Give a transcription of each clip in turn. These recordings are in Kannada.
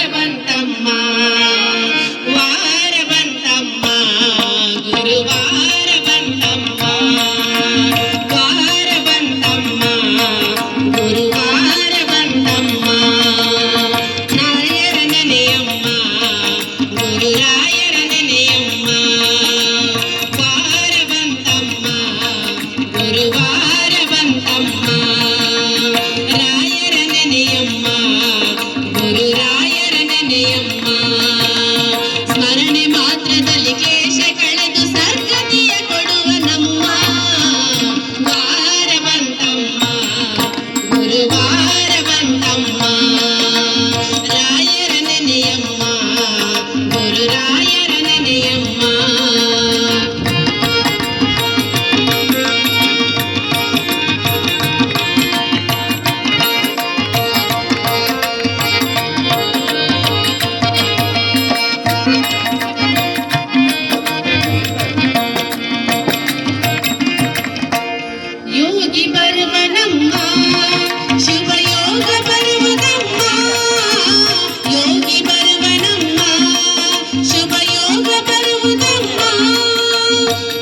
ಬಂತಮ್ಮ ವಾರ ಬಂತಮ್ಮ ಗುರುವಾರ ಬಂತಮ್ಮ ವಾರ ಬಂತಮ್ಮ ಗುರುವಾರ ಬಂತಮ್ಮ ರಾಯರ ನೆನೆಯಮ್ಮ ಗುರುರಾಯರ ನೆನೆಯಮ್ಮ ವಾರ ಬಂತಮ್ಮ ಗುರುವಾರ ಬಂತಮ್ಮ ರಾಯರ ನೆನೆಯಮ್ಮ ಗುರುರಾಯರ ನೆನೆಯಮ್ಮ ಸ್ಮರಣೆ ಮಾತ್ರದಲ್ಲಿ ಕ್ಲೇಶ ಕಳೆದು ಸದ್ಗತಿಯ ಕೊಡುವ ನಮ್ಮ ವಾರ ಬಂತಮ್ಮ ಗುರುವಾರ ಬಂತಮ್ಮ ರಾಯರ ನೆನೆಯಮ್ಮ ಗುರುರಾಯರ ನೆನೆಯಮ್ಮ ಯೋಗಿ ಬರುವನಮ್ಮ ಶಿವಯೋಗ ಬರುವುದಮ್ಮ ಯೋಗಿ ಬರುವನಮ್ಮ ಶುಭಯೋಗ ಬರುವುದಮ್ಮ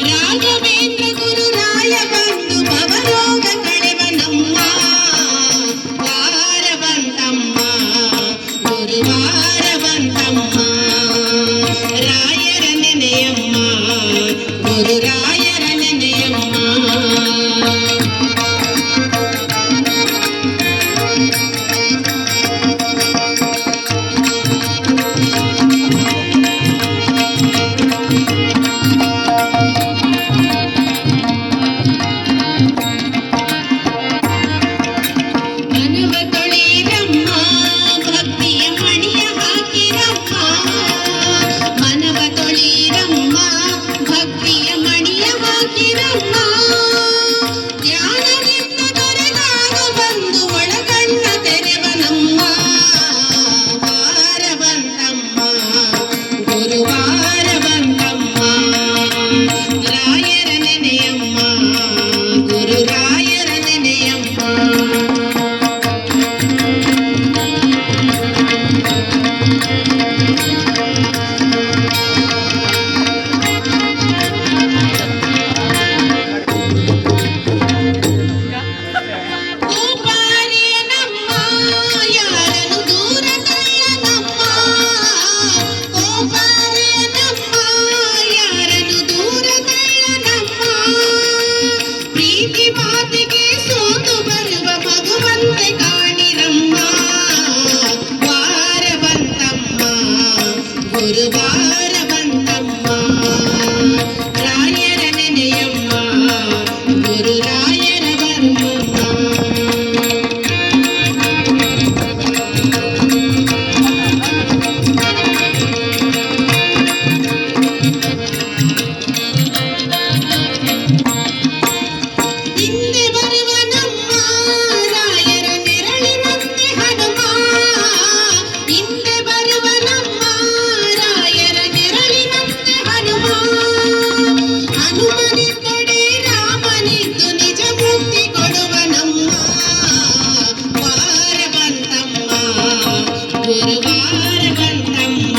ರಾಘವೇಂದ್ರ ಗುರುರಾಯ ಬಂದು ಭವರೋಗ ಕಳೆವನಮ್ಮ ವಾರ ಬಂತಮ್ಮ ಗುರುವಾರ ಬಂತಮ್ಮ ರಾಯರ ನೆನೆಯಮ್ಮ ಗುರುರಾಯರ ನೆನೆಯಮ್ಮ ಮನವ ತೊಳೆಯಿರಮ್ಮ ಭಕ್ತಿಯ ಮಣಿಯ ಹಾಕಿರಮ್ಮ ಮನವ ತೊಳೆಯಿರಮ್ಮ ಭಕ್ತಿಯ ಮಣಿಯ ಹಾಕಿರಮ್ಮ ಜ್ಞಾನದಿಂದ ದೊರೆದಾಗ ಬಂದು ಒಳಗಣ್ಣ ತೆರೆವನಮ್ಮ ವಾರ ಬಂತಮ್ಮ ಗುರುವಾರ ಬಂತಮ್ಮ ರಾಯರ ನೆನೆಯಮ್ಮ ಗುರುರಾಯರ ನೆನೆಯಮ್ಮ ಕೋಪಾರಿಯನಮ್ಮ ಯಾರನ್ನು ದೂರ ತಳ್ಳನಮ್ಮ ಕೋಪಾರಿಯನಮ್ಮ ಯಾರನ್ನು ದೂರ ತಳ್ಳನಮ್ಮ ಪ್ರೀತಿ ಮಾತಿಗೆ ಸೋತು ಬರುವ ಮಗುವಂತೆ ಕಾಣಿರಮ್ಮ ವಾರ ಬಂತಮ್ಮ ಗುರುವಾರ ಬಂತಮ್ಮ ರಾಯರ ನೆನೆಯಮ್ಮ ಗುರುರಾಯರ ಧರ್ಮಮ್ಮ ಹಿಂದೆ ಬರುವನಮ್ಮ ರಾಯರ ನೆರಳಿನಂತೆ ಹನುಮ ಹಿಂದೆ ಬರುವನಮ್ಮ ರಾಯರ ನೆರಳಿನಂತೆ ಹನುಮ ಹನುಮನಿದ್ದೊಡೆ ರಾಮನಿದ್ದು ನಿಜ ಮುಕ್ತಿ ಕೊಡುವನಮ್ಮ ವಾರ ಬಂತಮ್ಮ ಗುರುವಾರ ಬಂತಮ್ಮ